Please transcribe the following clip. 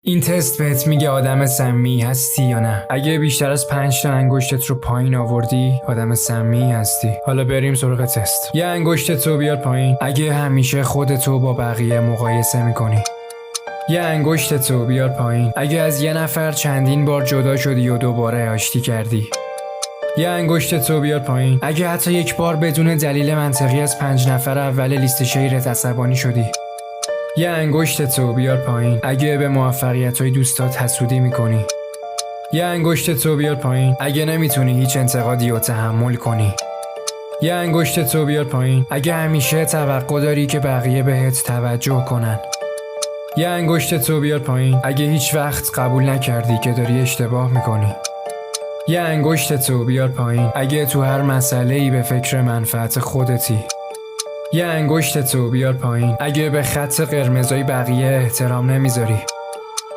این تست بهت میگه آدم سمی هستی یا نه. اگه بیشتر از 5 تا انگشتت رو پایین آوردی آدم سمی هستی. حالا بریم سراغ تست. یه انگشتت رو بیار پایین اگه همیشه خودتو با بقیه مقایسه میکنی. یه انگشتت رو بیار پایین اگه از یه نفر چندین بار جدا شدی و دوباره آشتی کردی. یه انگشتت رو بیار پایین اگه حتی یک بار بدون دلیل منطقی از 5 نفر اول لیست شیرت عصبانی شدی. یه انگشتت رو بیار پایین اگه به موفقیت‌های دوستات حسودی میکنی. یه انگشتت رو بیار پایین اگه نمیتونی هیچ انتقادی رو تحمل کنی. یه انگشتت رو بیار پایین اگه همیشه توقع داری که بقیه بهت توجه کنن. یه انگشتت رو بیار پایین اگه هیچ وقت قبول نکردی که داری اشتباه میکنی. یه انگشتت رو بیار پایین اگه تو هر مسئله‌ای به فکر منفعت خودتی. یه انگشتت رو بیار پایین اگه به خط قرمزای بقیه احترام نمیذاری.